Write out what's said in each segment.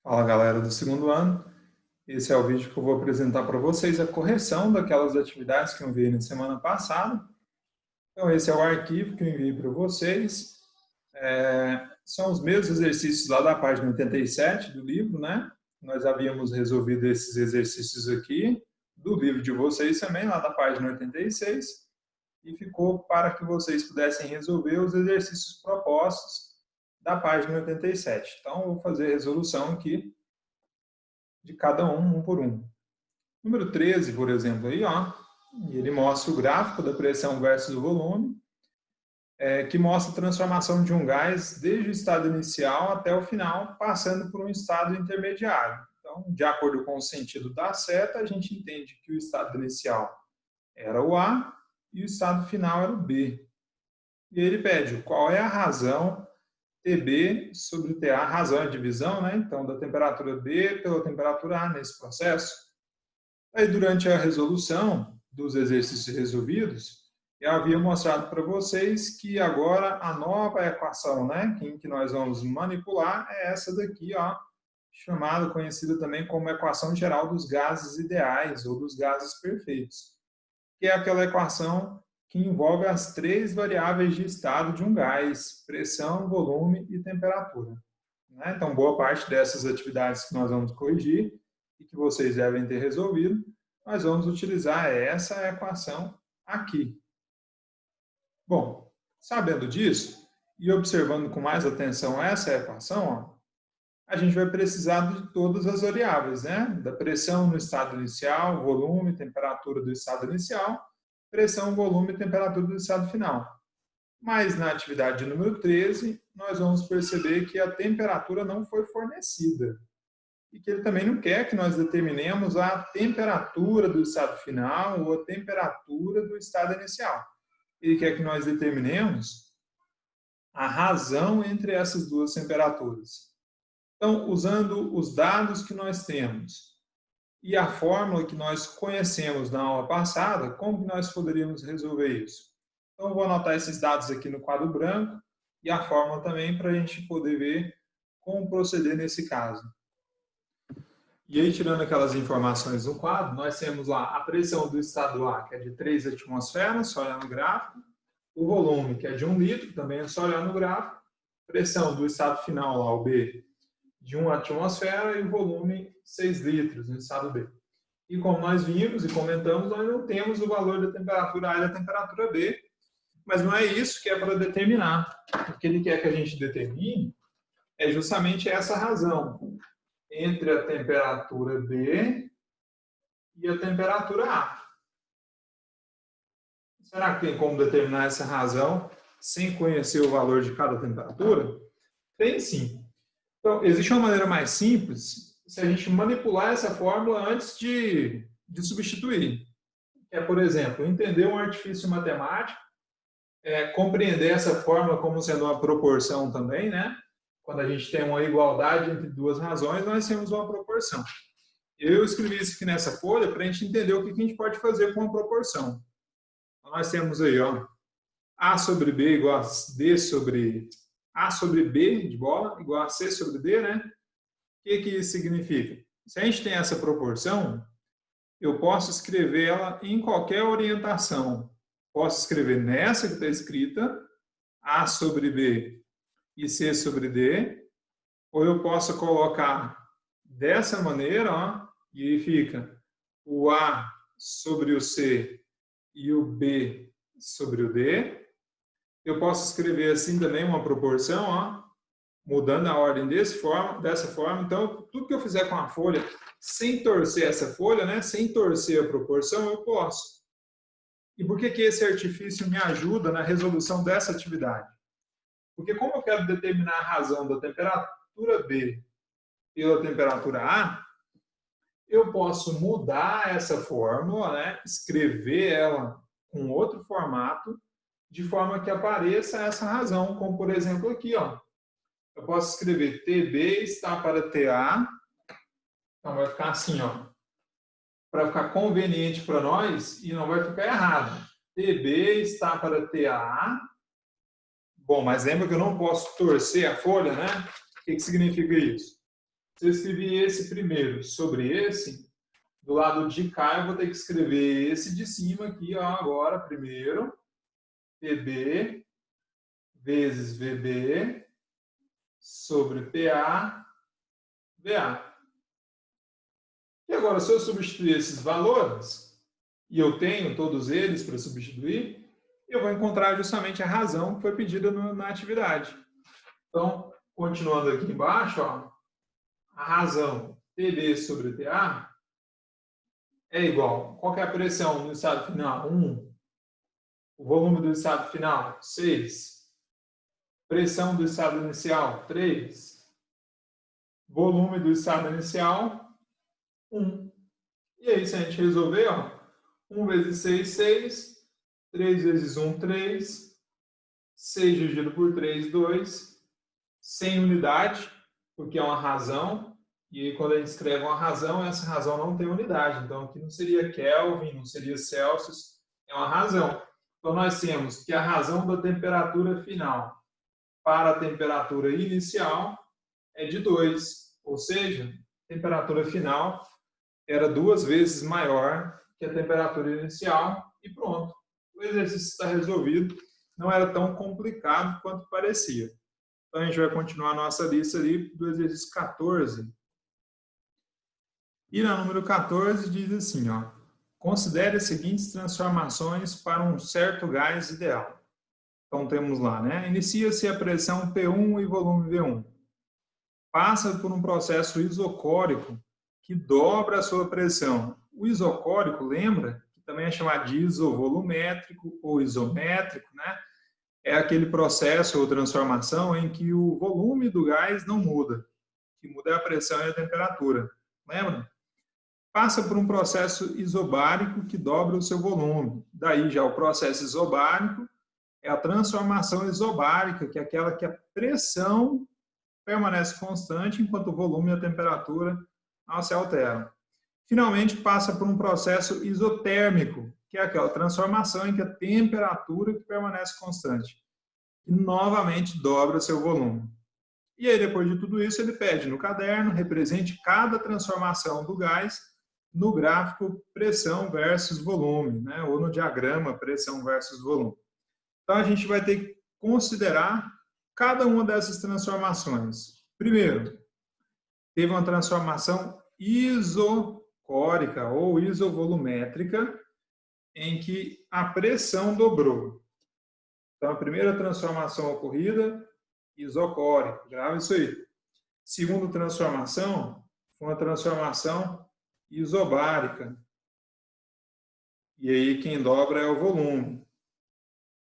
Fala galera do segundo ano, esse é o vídeo que eu vou apresentar para vocês a correção daquelas atividades que eu enviei na semana passada. Então esse é o arquivo que eu enviei para vocês. São os mesmos exercícios lá da página 87 do livro, né? Nós havíamos resolvido esses exercícios aqui, do livro de vocês também, lá da página 86, e ficou para que vocês pudessem resolver os exercícios propostos da página 87. Então, eu vou fazer a resolução aqui de cada um por um. Número 13, por exemplo, aí, ó, ele mostra o gráfico da pressão versus o volume, que mostra a transformação de um gás desde o estado inicial até o final, passando por um estado intermediário. Então, de acordo com o sentido da seta, a gente entende que o estado inicial era o A e o estado final era o B. E ele pede qual é a razão TB sobre TA, a razão é a divisão, né? Então, da temperatura B pela temperatura A nesse processo. Aí, durante a resolução dos exercícios resolvidos, eu havia mostrado para vocês que agora a nova equação, né, que nós vamos manipular é essa daqui, ó, chamada, conhecida também como equação geral dos gases ideais ou dos gases perfeitos, que é aquela equação que envolve as três variáveis de estado de um gás: pressão, volume e temperatura. Então, boa parte dessas atividades que nós vamos corrigir e que vocês devem ter resolvido, nós vamos utilizar essa equação aqui. Bom, sabendo disso e observando com mais atenção essa equação, ó, a gente vai precisar de todas as variáveis, né? Da pressão no estado inicial, volume, temperatura do estado inicial, pressão, volume e temperatura do estado final. Mas na atividade número 13, nós vamos perceber que a temperatura não foi fornecida. E que ele também não quer que nós determinemos a temperatura do estado final ou a temperatura do estado inicial. Ele quer que nós determinemos a razão entre essas duas temperaturas. Então, usando os dados que nós temos e a fórmula que nós conhecemos na aula passada, como que nós poderíamos resolver isso? Então, eu vou anotar esses dados aqui no quadro branco e a fórmula também para a gente poder ver como proceder nesse caso. E aí, tirando aquelas informações do quadro, nós temos lá a pressão do estado A, que é de 3 atmosferas, só olhar no gráfico. O volume, que é de 1 litro, também é só olhar no gráfico. Pressão do estado final, lá, o B, de 1 atmosfera, e o volume 6 litros no estado B. E como nós vimos e comentamos, nós não temos o valor da temperatura A e da temperatura B, mas não é isso que é para determinar. O que ele quer que a gente determine é justamente essa razão entre a temperatura B e a temperatura A. Será que tem como determinar essa razão sem conhecer o valor de cada temperatura? Tem sim. Então, existe uma maneira mais simples se a gente manipular essa fórmula antes de substituir. É, por exemplo, entender um artifício matemático, compreender essa fórmula como sendo uma proporção também, né? Quando a gente tem uma igualdade entre duas razões, nós temos uma proporção. Eu escrevi isso aqui nessa folha para a gente entender o que a gente pode fazer com a proporção. Então, nós temos aí, ó, A sobre B igual a D sobre... A sobre B de bola igual a C sobre D, né? O que isso significa? Se a gente tem essa proporção, eu posso escrever ela em qualquer orientação. Posso escrever nessa que está escrita, A sobre B e C sobre D, ou eu posso colocar dessa maneira, ó, e fica o A sobre o C e o B sobre o D. Eu posso escrever assim também uma proporção, ó, mudando a ordem dessa forma. Então, tudo que eu fizer com a folha, sem torcer essa folha, né, sem torcer a proporção, eu posso. E por que esse artifício me ajuda na resolução dessa atividade? Porque como eu quero determinar a razão da temperatura B pela temperatura A, eu posso mudar essa fórmula, né, escrever ela com outro formato, de forma que apareça essa razão, como por exemplo aqui, ó. Eu posso escrever TB está para TA, então vai ficar assim, ó, para ficar conveniente para nós e não vai ficar errado. TB está para TA. Bom, mas lembra que eu não posso torcer a folha, né? O que significa isso? Se eu escrevi esse primeiro sobre esse, do lado de cá eu vou ter que escrever esse de cima aqui, ó, agora, primeiro, PB vezes VB sobre PA, VA. E agora, se eu substituir esses valores, e eu tenho todos eles para substituir, eu vou encontrar justamente a razão que foi pedida na atividade. Então, continuando aqui embaixo, ó, a razão PB sobre PA é igual. Qual que é a pressão no estado final? 1. O volume do estado final? 6. Pressão do estado inicial? 3. Volume do estado inicial? 1. E aí, se a gente resolver, ó, 1 vezes 6, 6. 3 vezes 1, 3. 6 dividido por 3, 2. Sem unidade, porque é uma razão. E aí, quando a gente escreve uma razão, essa razão não tem unidade. Então, aqui não seria Kelvin, não seria Celsius, é uma razão. Então, nós temos que a razão da temperatura final para a temperatura inicial é de 2. Ou seja, a temperatura final era 2 vezes maior que a temperatura inicial e pronto. O exercício está resolvido. Não era tão complicado quanto parecia. Então, a gente vai continuar a nossa lista ali do exercício 14. E na número 14 diz assim, ó, considere as seguintes transformações para um certo gás ideal. Então temos lá, né? Inicia-se a pressão P1 e volume V1. Passa por um processo isocórico que dobra a sua pressão. O isocórico, lembra? Que também é chamado de isovolumétrico ou isométrico, né? É aquele processo ou transformação em que o volume do gás não muda. O que muda é a pressão e a temperatura. Lembra? Passa por um processo isobárico que dobra o seu volume. Daí já o processo isobárico é a transformação isobárica, que é aquela que a pressão permanece constante enquanto o volume e a temperatura não se alteram. Finalmente, passa por um processo isotérmico, que é aquela transformação em que a temperatura que permanece constante e novamente dobra seu volume. E aí, depois de tudo isso, ele pede no caderno, represente cada transformação do gás no gráfico pressão versus volume, né? Ou no diagrama pressão versus volume. Então, a gente vai ter que considerar cada uma dessas transformações. Primeiro, teve uma transformação isocórica ou isovolumétrica, em que a pressão dobrou. Então, a primeira transformação ocorrida, isocórica, grava isso aí. Segunda transformação, foi uma transformação isobárica. E aí quem dobra é o volume.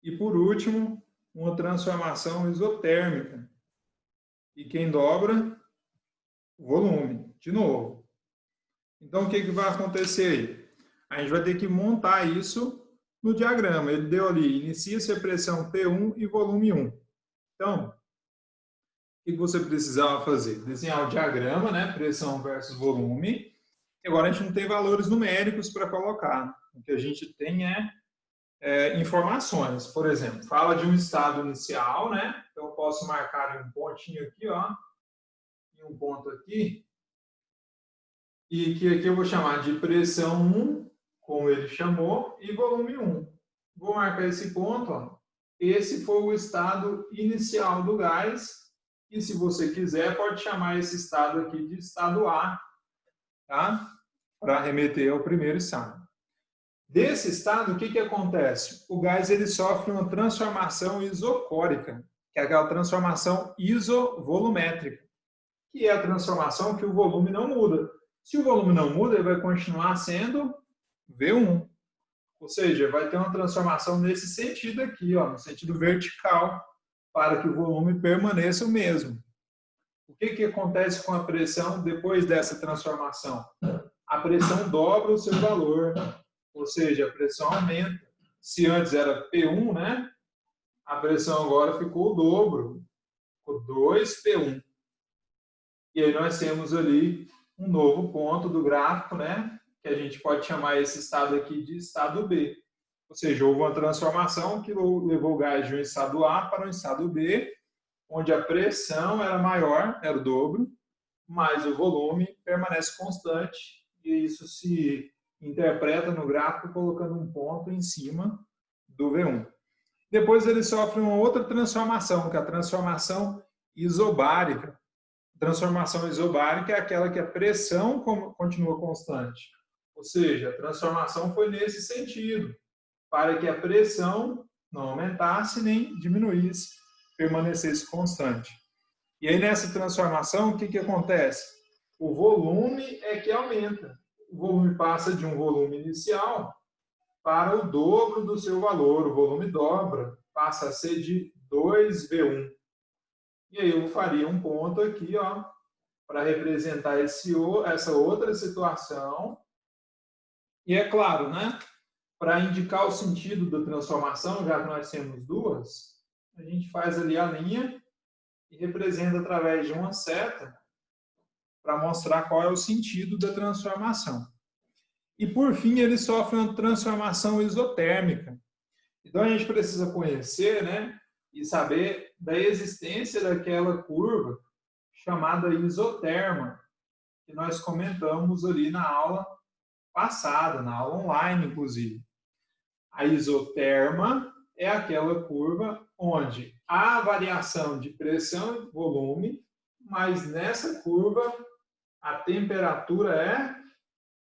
E por último, uma transformação isotérmica. E quem dobra? O volume, de novo. Então o que vai acontecer aí? A gente vai ter que montar isso no diagrama. Ele deu ali, inicia-se a pressão P1 e volume 1. Então, o que você precisava fazer? Desenhar o diagrama, né? Pressão versus volume. E agora a gente não tem valores numéricos para colocar. O que a gente tem é informações. Por exemplo, fala de um estado inicial, né? Então eu posso marcar um pontinho aqui, ó, e um ponto aqui. E que aqui eu vou chamar de pressão 1, como ele chamou, e volume 1. Vou marcar esse ponto, ó. Esse foi o estado inicial do gás. E se você quiser, pode chamar esse estado aqui de estado A, tá? Para remeter ao primeiro estado. Desse estado, o que acontece? O gás ele sofre uma transformação isocórica, que é aquela transformação isovolumétrica, que é a transformação que o volume não muda. Se o volume não muda, ele vai continuar sendo V1. Ou seja, vai ter uma transformação nesse sentido aqui, ó, no sentido vertical, para que o volume permaneça o mesmo. O que acontece com a pressão depois dessa transformação? A pressão dobra o seu valor, ou seja, a pressão aumenta. Se antes era P1, né? A pressão agora ficou o dobro, ficou 2P1. E aí nós temos ali um novo ponto do gráfico, né? Que a gente pode chamar esse estado aqui de estado B. Ou seja, houve uma transformação que levou o gás de um estado A para um estado B, onde a pressão era maior, era o dobro, mas o volume permanece constante e isso se interpreta no gráfico colocando um ponto em cima do V1. Depois ele sofre uma outra transformação, que é a transformação isobárica. A transformação isobárica é aquela que a pressão continua constante. Ou seja, a transformação foi nesse sentido, para que a pressão não aumentasse nem diminuísse, permanecesse constante. E aí nessa transformação, o que acontece? O volume é que aumenta. O volume passa de um volume inicial para o dobro do seu valor. O volume dobra, passa a ser de 2V1. E aí eu faria um ponto aqui, ó, para representar essa outra situação. E é claro, né? Para indicar o sentido da transformação, já que nós temos duas, a gente faz ali a linha e representa através de uma seta para mostrar qual é o sentido da transformação. E, por fim, ele sofre uma transformação isotérmica. Então, a gente precisa conhecer, né, e saber da existência daquela curva chamada isoterma, que nós comentamos ali na aula passada, na aula online, inclusive. A isoterma é aquela curva onde há variação de pressão e volume, mas nessa curva a temperatura é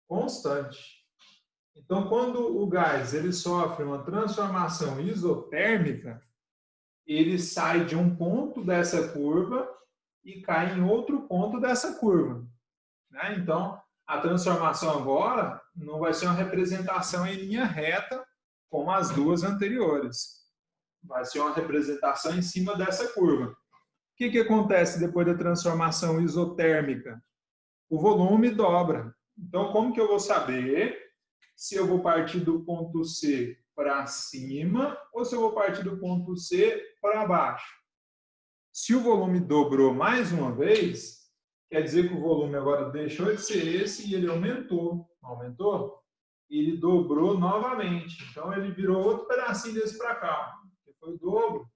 constante. Então, quando o gás ele sofre uma transformação isotérmica, ele sai de um ponto dessa curva e cai em outro ponto dessa curva, né? Então, a transformação agora não vai ser uma representação em linha reta como as duas anteriores. Vai ser uma representação em cima dessa curva. O que acontece depois da transformação isotérmica? O volume dobra. Então, como que eu vou saber se eu vou partir do ponto C para cima ou se eu vou partir do ponto C para baixo? Se o volume dobrou mais uma vez, quer dizer que o volume agora deixou de ser esse e ele aumentou. Aumentou? Ele dobrou novamente. Então, ele virou outro pedacinho desse para cá, que foi o dobro.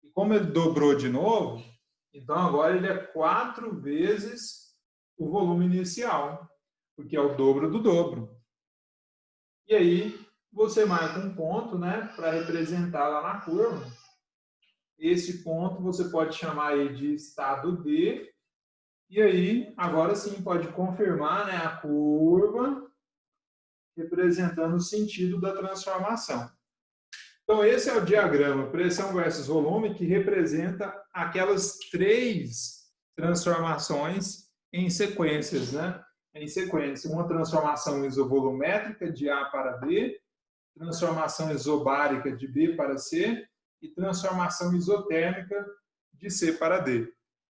E como ele dobrou de novo, então agora ele é 4 vezes o volume inicial, porque é o dobro do dobro. E aí, você marca um ponto, né, para representar lá na curva. Esse ponto você pode chamar aí de estado D. E aí, agora sim, pode confirmar, né, a curva representando o sentido da transformação. Então, esse é o diagrama pressão versus volume, que representa aquelas 3 transformações em sequências, né? Em sequência, uma transformação isovolumétrica de A para B, transformação isobárica de B para C e transformação isotérmica de C para D.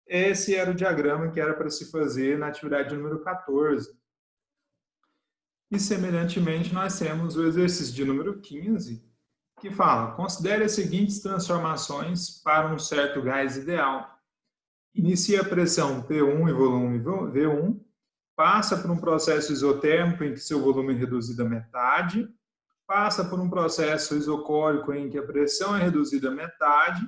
Esse era o diagrama que era para se fazer na atividade número 14. E, semelhantemente, nós temos o exercício de número 15, que fala: considere as seguintes transformações para um certo gás ideal. Inicia a pressão P1 e volume V1, passa por um processo isotérmico em que seu volume é reduzido à metade, passa por um processo isocórico em que a pressão é reduzida à metade,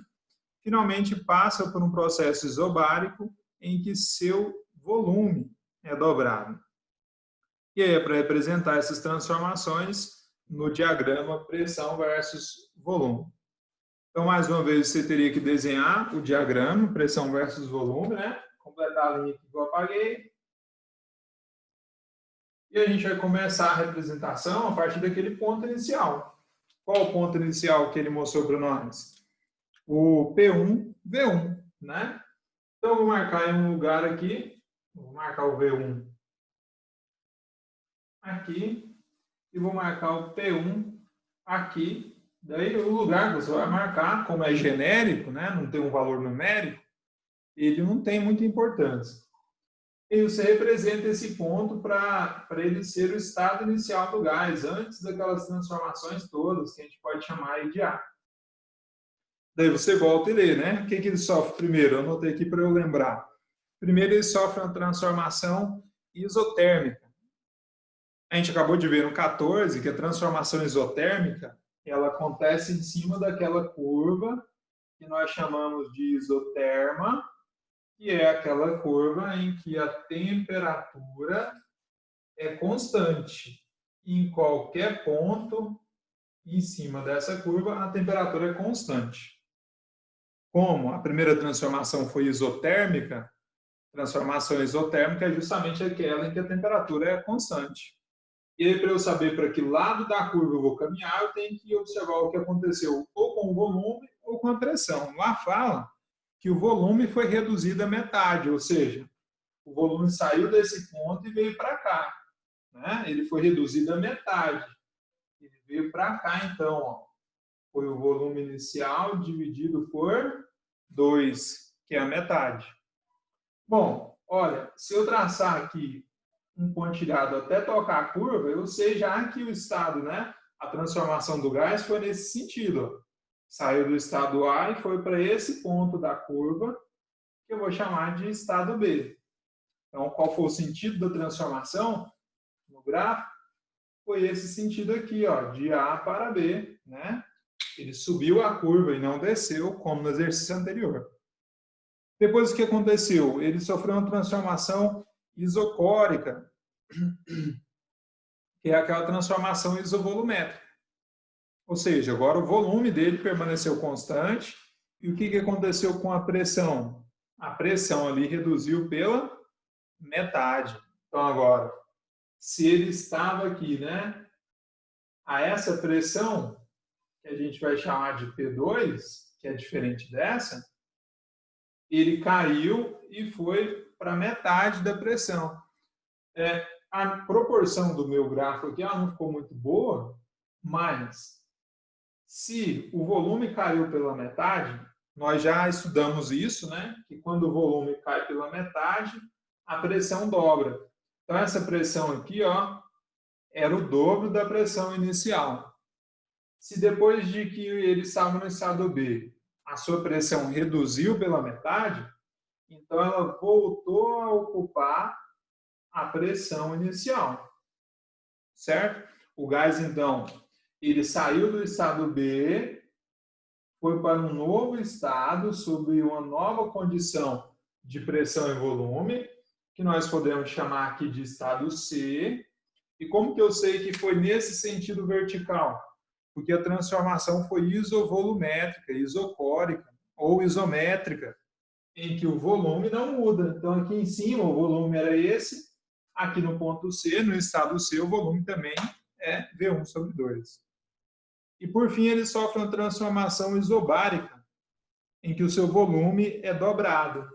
finalmente passa por um processo isobárico em que seu volume é dobrado. E aí é para representar essas transformações no diagrama pressão versus volume. Então, mais uma vez, você teria que desenhar o diagrama pressão versus volume, né? Completar a linha que eu apaguei. E a gente vai começar a representação a partir daquele ponto inicial. Qual o ponto inicial que ele mostrou para nós? O P1, V1, né? Então, eu vou marcar em um lugar aqui, vou marcar o V1 aqui, e vou marcar o P1 aqui. Daí, o lugar que você vai marcar, como é genérico, né? Não tem um valor numérico, ele não tem muita importância. E você representa esse ponto para ele ser o estado inicial do gás, antes daquelas transformações todas, que a gente pode chamar de A. Daí você volta e lê, né? O que ele sofre primeiro? Eu anotei aqui para eu lembrar. Primeiro, ele sofre uma transformação isotérmica. A gente acabou de ver no 14 que a transformação isotérmica ela acontece em cima daquela curva que nós chamamos de isoterma, que é aquela curva em que a temperatura é constante. Em qualquer ponto em cima dessa curva, a temperatura é constante. Como a primeira transformação foi isotérmica, transformação isotérmica é justamente aquela em que a temperatura é constante. E aí, para eu saber para que lado da curva eu vou caminhar, eu tenho que observar o que aconteceu ou com o volume ou com a pressão. Lá fala que o volume foi reduzido à metade, ou seja, o volume saiu desse ponto e veio para cá, né? Ele foi reduzido à metade. Ele veio para cá, então, ó. Foi o volume inicial dividido por 2, que é a metade. Bom, olha, se eu traçar aqui um pontilhado até tocar a curva, eu sei já que o estado, né? A transformação do gás foi nesse sentido. Ó. Saiu do estado A e foi para esse ponto da curva, que eu vou chamar de estado B. Então, qual foi o sentido da transformação no gráfico? Foi esse sentido aqui, ó, de A para B, né? Ele subiu a curva e não desceu, como no exercício anterior. Depois, o que aconteceu? Ele sofreu uma transformação isocórica, que é aquela transformação isovolumétrica. Ou seja, agora o volume dele permaneceu constante. E o que aconteceu com a pressão? A pressão ali reduziu pela metade. Então, agora, se ele estava aqui, né, a essa pressão, que a gente vai chamar de P2, que é diferente dessa, ele caiu e foi para metade da pressão. A proporção do meu gráfico aqui não ficou muito boa, mas se o volume caiu pela metade, nós já estudamos isso, né? Que quando o volume cai pela metade, a pressão dobra. Então, essa pressão aqui, ó, era o dobro da pressão inicial. Se depois de que ele estava no estado B, a sua pressão reduziu pela metade, então ela voltou a ocupar a pressão inicial, certo? O gás, então, ele saiu do estado B, foi para um novo estado, sob uma nova condição de pressão e volume, que nós podemos chamar aqui de estado C. E como que eu sei que foi nesse sentido vertical? Porque a transformação foi isovolumétrica, isocórica ou isométrica, em que o volume não muda. Então, aqui em cima o volume era esse, aqui no ponto C, no estado C, o volume também é V1 sobre 2. E, por fim, ele sofre uma transformação isobárica, em que o seu volume é dobrado.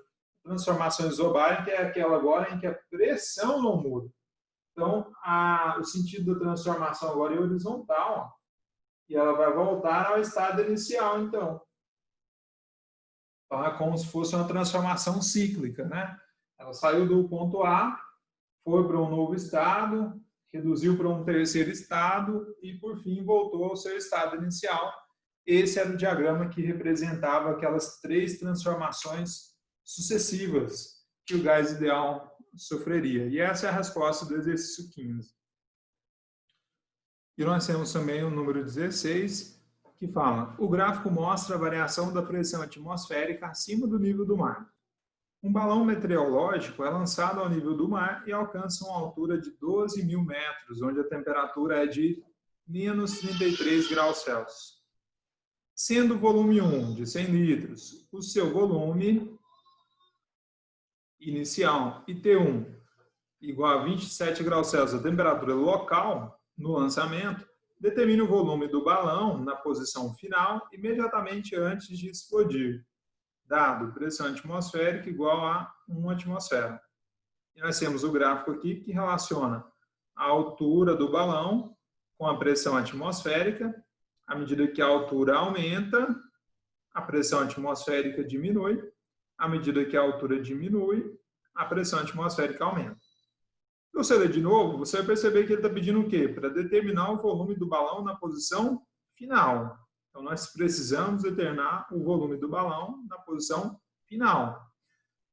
Transformação isobárica é aquela agora em que a pressão não muda. Então, o sentido da transformação agora é horizontal, ó, e ela vai voltar ao estado inicial, então. Então, é como se fosse uma transformação cíclica, né? Ela saiu do ponto A, foi para um novo estado, reduziu para um terceiro estado e, por fim, voltou ao seu estado inicial. Esse era o diagrama que representava aquelas 3 transformações sucessivas que o gás ideal sofreria. E essa é a resposta do exercício 15. E nós temos também o número 16, que fala: o gráfico mostra a variação da pressão atmosférica acima do nível do mar. Um balão meteorológico é lançado ao nível do mar e alcança uma altura de 12.000 metros, onde a temperatura é de menos 33 graus Celsius. Sendo o volume 1 de 100 litros, o seu volume inicial e T1 igual a 27 graus Celsius, a temperatura local no lançamento, determine o volume do balão na posição final imediatamente antes de explodir, dado pressão atmosférica igual a 1 atmosfera. E nós temos o gráfico aqui que relaciona a altura do balão com a pressão atmosférica. À medida que a altura aumenta, a pressão atmosférica diminui. À medida que a altura diminui, a pressão atmosférica aumenta. Se você ler de novo, você vai perceber que ele está pedindo o quê? Para determinar o volume do balão na posição final. Então, nós precisamos determinar o volume do balão na posição final.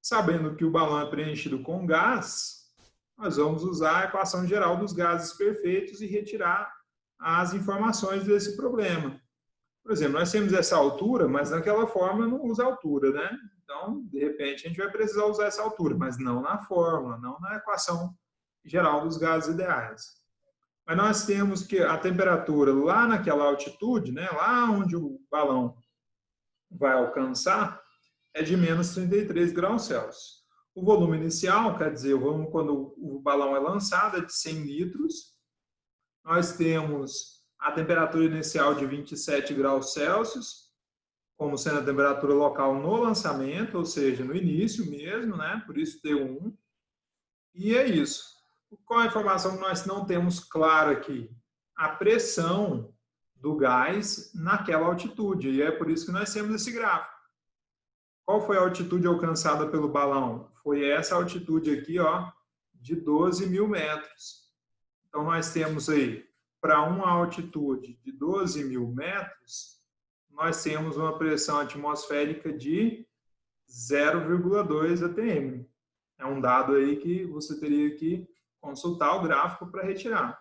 Sabendo que o balão é preenchido com gás, nós vamos usar a equação geral dos gases perfeitos e retirar as informações desse problema. Por exemplo, nós temos essa altura, mas naquela forma não usa altura, né? Então, de repente, a gente vai precisar usar essa altura, mas não na fórmula, não na equação geral dos gases ideais. Mas nós temos que a temperatura lá naquela altitude, né, lá onde o balão vai alcançar, é de menos 33 graus Celsius. O volume inicial, quer dizer, o volume quando o balão é lançado, é de 100 litros. Nós temos a temperatura inicial de 27 graus Celsius, como sendo a temperatura local no lançamento, ou seja, no início mesmo, né? Por isso T1. E é isso. Qual a informação que nós não temos clara aqui? A pressão do gás naquela altitude, e é por isso que nós temos esse gráfico. Qual foi a altitude alcançada pelo balão? Foi essa altitude aqui, ó, de 12.000 metros. Então, nós temos aí, para uma altitude de 12.000 metros, nós temos uma pressão atmosférica de 0,2 atm. É um dado aí que você teria que consultar o gráfico para retirar.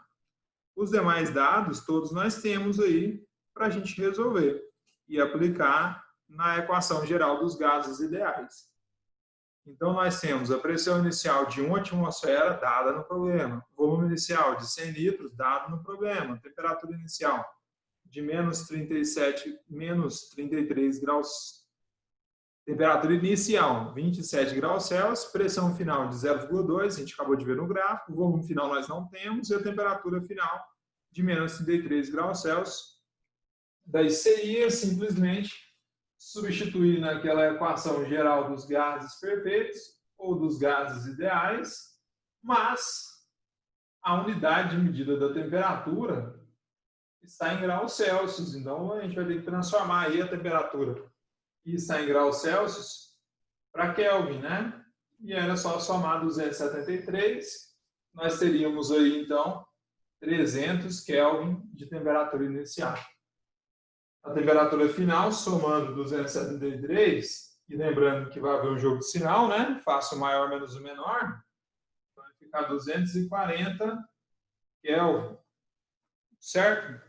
Os demais dados, todos nós temos aí para a gente resolver e aplicar na equação geral dos gases ideais. Então, nós temos a pressão inicial de 1 atmosfera, dada no problema. Volume inicial de 100 litros, dado no problema. Temperatura inicial de menos 33 graus. Temperatura inicial, 27 graus Celsius. Pressão final de 0,2, a gente acabou de ver no gráfico. O volume final nós não temos. E a temperatura final de menos 33 graus Celsius. Daí seria simplesmente substituir naquela equação geral dos gases perfeitos ou dos gases ideais, mas a unidade de medida da temperatura está em graus Celsius, então a gente vai ter que transformar aí a temperatura que está em graus Celsius para Kelvin, né? E era só somar 273, nós teríamos aí então 300 Kelvin de temperatura inicial. A temperatura final, somando 273, e lembrando que vai haver um jogo de sinal, né? Faço o maior menos o menor, vai ficar 240 Kelvin, certo?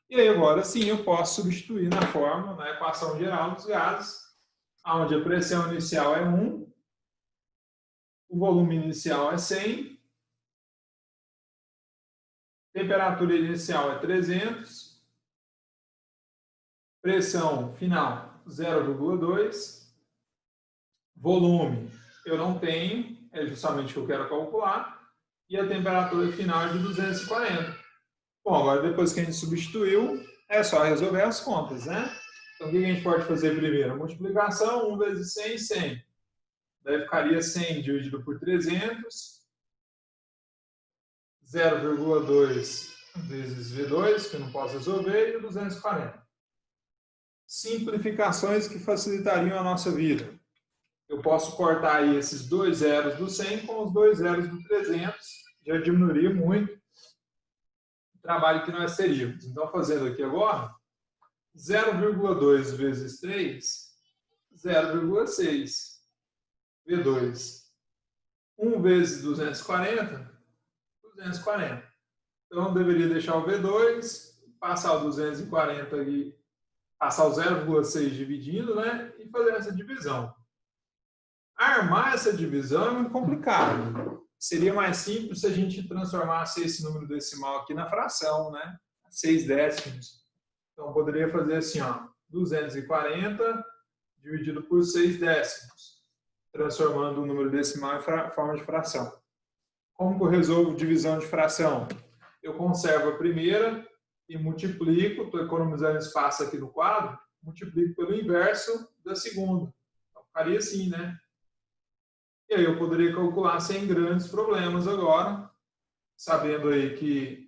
E aí agora sim eu posso substituir na fórmula, na equação geral dos gases, onde a pressão inicial é 1, o volume inicial é 100, temperatura inicial é 300, pressão final 0,2, volume eu não tenho, é justamente o que eu quero calcular, e a temperatura final é de 240. Bom, agora depois que a gente substituiu, é só resolver as contas, né? Então o que a gente pode fazer primeiro? Multiplicação, 1 vezes 100, 100. Daí ficaria 100 dividido por 300, 0,2 vezes V2, que eu não posso resolver, e o 240. Simplificações que facilitariam a nossa vida. Eu posso cortar aí esses dois zeros do 100 com os dois zeros do 300, já diminuiria muito o trabalho que nós teríamos. Então, fazendo aqui agora, 0,2 vezes 3, 0,6. V2. 1 vezes 240, 240. Então, eu deveria deixar o V2, passar o 240 aqui, passar o 0,6 dividindo, né? E fazer essa divisão. Armar essa divisão é muito complicado. Seria mais simples se a gente transformasse esse número decimal aqui na fração, né? 6 décimos. Então, eu poderia fazer assim, ó, 240 dividido por 6 décimos, transformando o número decimal em forma de fração. Como que eu resolvo divisão de fração? Eu conservo a primeira e multiplico, estou economizando espaço aqui no quadro, multiplico pelo inverso da segunda. Então, ficaria assim, né? E aí eu poderia calcular sem grandes problemas agora, sabendo aí que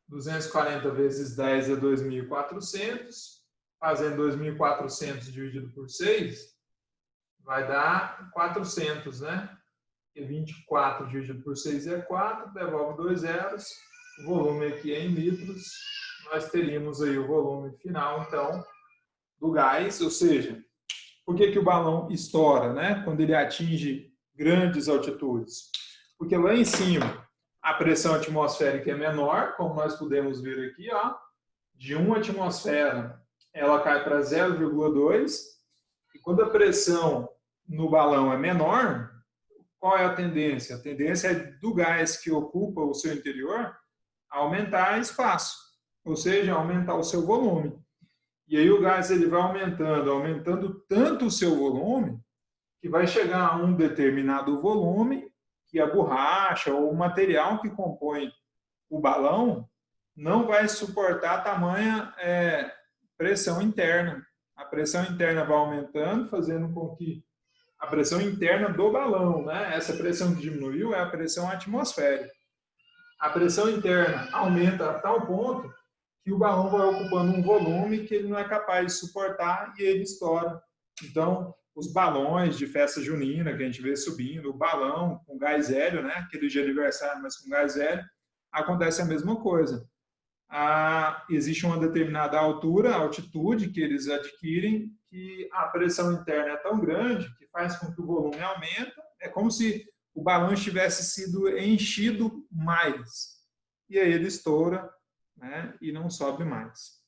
240 vezes 10 é 2.400, fazendo 2.400 dividido por 6, vai dar 400, né? E 24 dividido por 6 é 4, devolve 2 zeros, o volume aqui é em litros, nós teríamos aí o volume final, então, do gás, ou seja, por que o balão estoura, né? Quando ele atinge grandes altitudes? Porque lá em cima a pressão atmosférica é menor, como nós podemos ver aqui, ó, de 1 atmosfera ela cai para 0,2, e quando a pressão no balão é menor, qual é a tendência? A tendência é do gás que ocupa o seu interior aumentar espaço, ou seja, aumentar o seu volume. E aí o gás ele vai aumentando tanto o seu volume, que vai chegar a um determinado volume que a borracha ou o material que compõe o balão não vai suportar tamanha pressão interna. A pressão interna vai aumentando, fazendo com que a pressão interna do balão, né? Essa pressão que diminuiu é a pressão atmosférica. A pressão interna aumenta a tal ponto que o balão vai ocupando um volume que ele não é capaz de suportar e ele estoura. Então, os balões de festa junina que a gente vê subindo, o balão com gás hélio, né? Aquele de aniversário, mas com gás hélio, acontece a mesma coisa. Existe uma determinada altura, altitude que eles adquirem, que a pressão interna é tão grande que faz com que o volume aumenta. É como se o balão tivesse sido enchido mais. E aí ele estoura, né, e não sobe mais.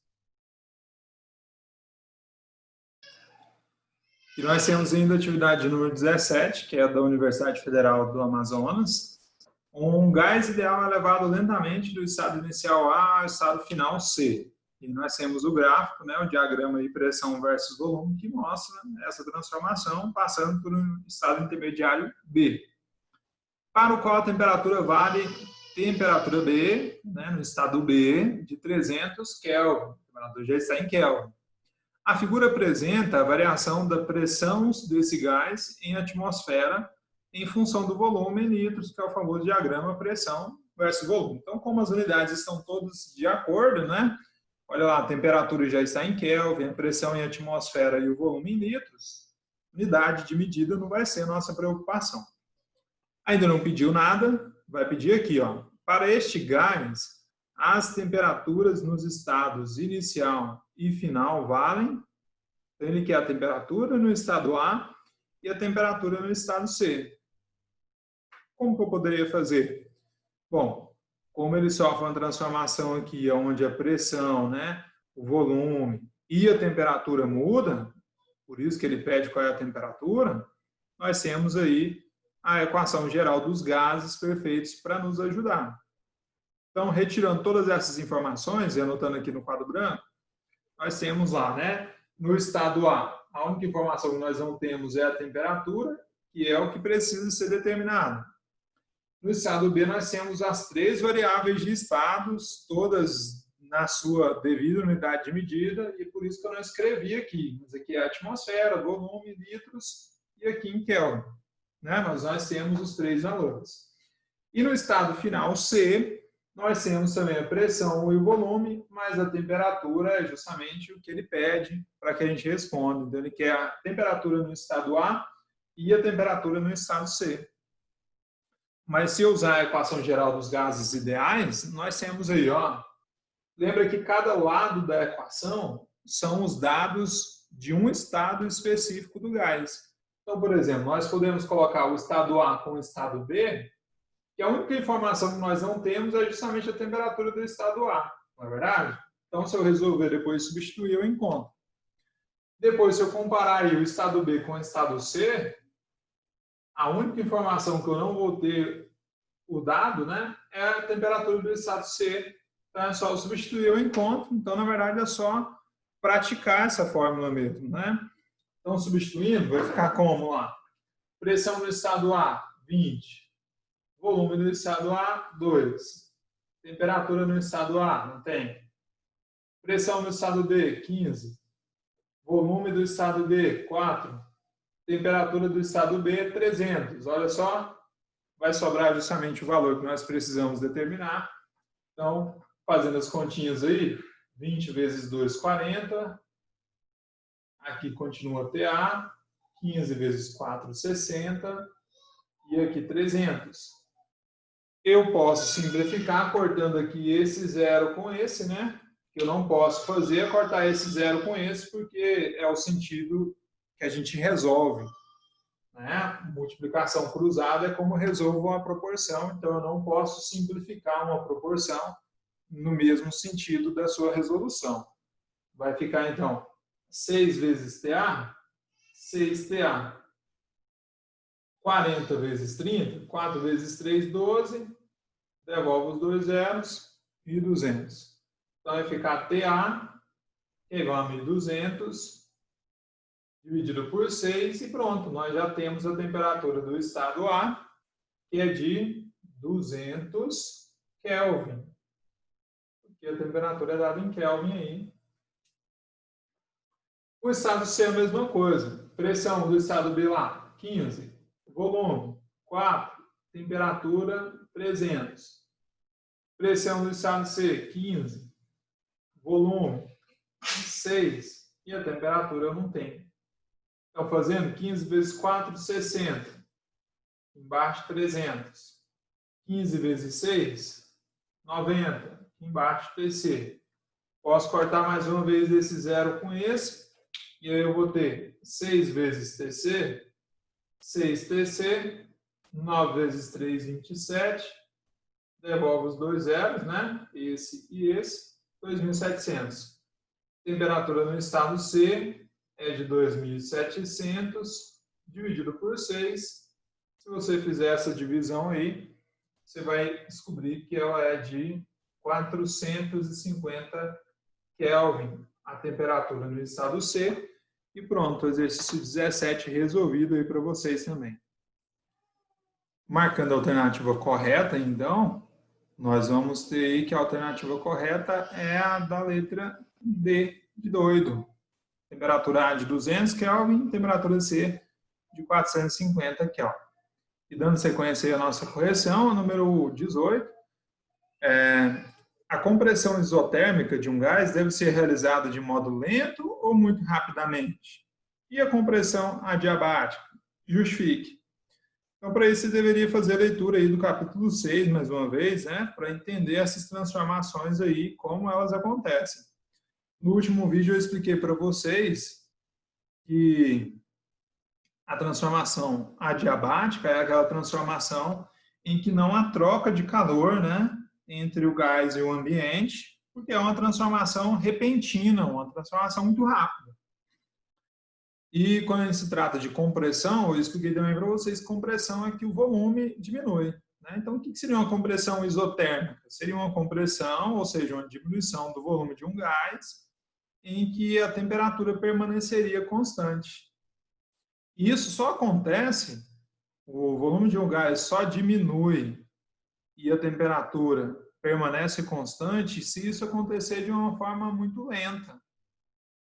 E nós temos ainda a atividade número 17, que é da Universidade Federal do Amazonas. Um gás ideal é levado lentamente do estado inicial A ao estado final C. E nós temos o gráfico, né, o diagrama de pressão versus volume, que mostra essa transformação passando por um estado intermediário B. Para o qual a temperatura vale temperatura B, né, no estado B, de 300 Kelvin. A temperatura já está em Kelvin. A figura apresenta a variação da pressão desse gás em atmosfera em função do volume em litros, que é o famoso diagrama pressão versus volume. Então, como as unidades estão todas de acordo, né? Olha lá, a temperatura já está em Kelvin, a pressão em atmosfera e o volume em litros, unidade de medida não vai ser nossa preocupação. Ainda não pediu nada, vai pedir aqui, ó. Para este gás, as temperaturas nos estados inicial e final valem. Então, ele quer a temperatura no estado A e a temperatura no estado C. Como que eu poderia fazer? Bom, como ele sofre uma transformação aqui, onde a pressão, né, o volume e a temperatura muda, por isso que ele pede qual é a temperatura, nós temos aí a equação geral dos gases perfeitos para nos ajudar. Então, retirando todas essas informações e anotando aqui no quadro branco, nós temos lá, né, no estado A, a única informação que nós não temos é a temperatura, que é o que precisa ser determinado. No estado B, nós temos as três variáveis de estados, todas na sua devida unidade de medida, e por isso que eu não escrevi aqui. Mas aqui é a atmosfera, volume, litros, e aqui em Kelvin. Né? Mas nós temos os três valores. E no estado final C, nós temos também a pressão e o volume, mas a temperatura é justamente o que ele pede para que a gente responda. Então, ele quer a temperatura no estado A e a temperatura no estado C. Mas se eu usar a equação geral dos gases ideais, nós temos aí, ó. Lembra que cada lado da equação são os dados de um estado específico do gás. Então, por exemplo, nós podemos colocar o estado A com o estado B, que a única informação que nós não temos é justamente a temperatura do estado A, não é verdade? Então, se eu resolver depois substituir, eu encontro. Depois, se eu comparar aí o estado B com o estado C, a única informação que eu não vou ter o dado, né, é a temperatura do estado C. Então, é só eu substituir, eu encontro. Então, na verdade, é só praticar essa fórmula mesmo, né? Então, substituindo, vai ficar como lá? Pressão no estado A, 20. Volume no estado A, 2. Temperatura no estado A, não tem. Pressão no estado B, 15. Volume do estado D, 4. Temperatura do estado B, 300. Olha só, vai sobrar justamente o valor que nós precisamos determinar. Então, fazendo as continhas aí, 20 vezes 2, 40. Aqui continua TA. 15 vezes 4, 60. E aqui 300. Eu posso simplificar cortando aqui esse zero com esse, né? Que eu não posso fazer é cortar esse zero com esse, porque é o sentido que a gente resolve. Né? Multiplicação cruzada é como resolvo uma proporção, então eu não posso simplificar uma proporção no mesmo sentido da sua resolução. Vai ficar, então, 6 vezes TA, 6TA. 40 vezes 30, 4 vezes 3, 12, devolve os dois zeros, 1.200. Então, vai ficar TA, que é igual a 1.200, dividido por 6, e pronto, nós já temos a temperatura do estado A, que é de 200 Kelvin. Porque a temperatura é dada em Kelvin aí. O estado C é a mesma coisa. Pressão do estado B lá, 15. Volume, 4. Temperatura, 300. Pressão do estado C, 15. Volume, 6. E a temperatura eu não tenho. Então, fazendo 15 vezes 4, 60. Embaixo, 300. 15 vezes 6, 90. Embaixo, TC. Posso cortar mais uma vez esse zero com esse. E aí eu vou ter 6 vezes TC, 6TC, 9 vezes 3, 27. Devolve os dois zeros, né? Esse e esse, 2.700. Temperatura no estado C é de 2.700, dividido por 6. Se você fizer essa divisão aí, você vai descobrir que ela é de 450 Kelvin, a temperatura no estado C. E pronto, o exercício 17 resolvido aí para vocês também. Marcando a alternativa correta, então, nós vamos ter aí que a alternativa correta é a da letra D, de doido. Temperatura A de 200 Kelvin, temperatura C de 450 Kelvin. E dando sequência aí a nossa correção, a número 18, a compressão isotérmica de um gás deve ser realizada de modo lento ou muito rapidamente? E a compressão adiabática? Justifique. Então, para isso, você deveria fazer a leitura aí do capítulo 6, mais uma vez, né, para entender essas transformações aí, como elas acontecem. No último vídeo, eu expliquei para vocês que a transformação adiabática é aquela transformação em que não há troca de calor, né, entre o gás e o ambiente, porque é uma transformação repentina, uma transformação muito rápida. E quando se trata de compressão, eu expliquei também para vocês que compressão é que o volume diminui. Né? Então, o que seria uma compressão isotérmica? Seria uma compressão, ou seja, uma diminuição do volume de um gás, em que a temperatura permaneceria constante. Isso só acontece, o volume de um gás só diminui e a temperatura permanece constante se isso acontecer de uma forma muito lenta,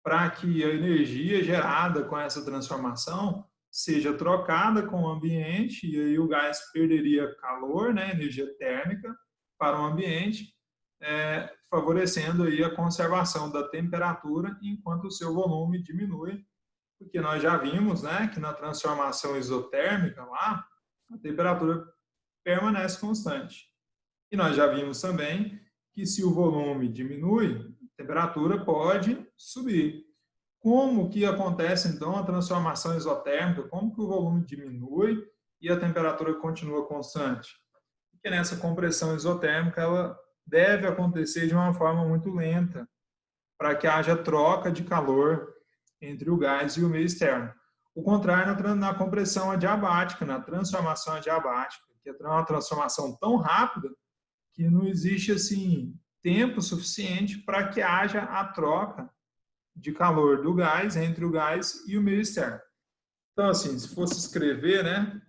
para que a energia gerada com essa transformação seja trocada com o ambiente e aí o gás perderia calor, né, energia térmica, para o ambiente, favorecendo aí a conservação da temperatura enquanto o seu volume diminui, porque nós já vimos, né, que na transformação isotérmica lá, a temperatura permanece constante. E nós já vimos também que se o volume diminui, a temperatura pode subir. Como que acontece, então, a transformação isotérmica? Como que o volume diminui e a temperatura continua constante? Porque nessa compressão isotérmica, ela deve acontecer de uma forma muito lenta, para que haja troca de calor entre o gás e o meio externo. O contrário na compressão adiabática, na transformação adiabática, que é uma transformação tão rápida que não existe assim tempo suficiente para que haja a troca de calor do gás entre o gás e o meio externo. Então, assim, se fosse escrever, né,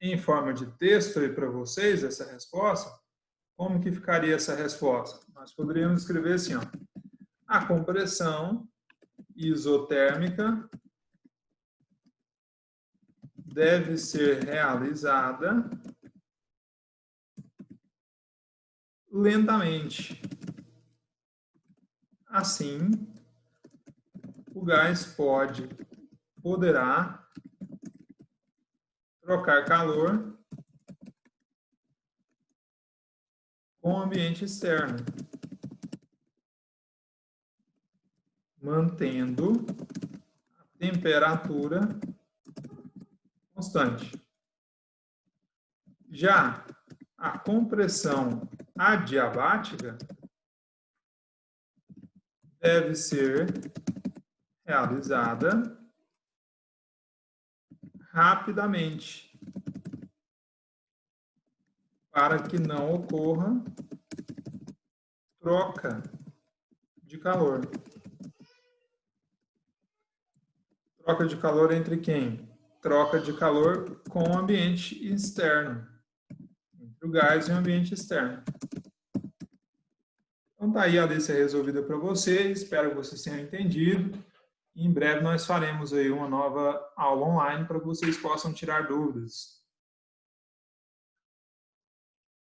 em forma de texto aí para vocês essa resposta, como que ficaria essa resposta? Nós poderíamos escrever assim, ó, a compressão isotérmica deve ser realizada lentamente. Assim, o gás poderá trocar calor com o ambiente externo, mantendo a temperatura constante. Já a compressão adiabática deve ser realizada rapidamente, para que não ocorra troca de calor. Troca de calor entre quem? Troca de calor com o ambiente externo, entre o gás e o ambiente externo. Então tá aí a lista resolvida para vocês, espero que vocês tenham entendido. Em breve nós faremos aí uma nova aula online para que vocês possam tirar dúvidas.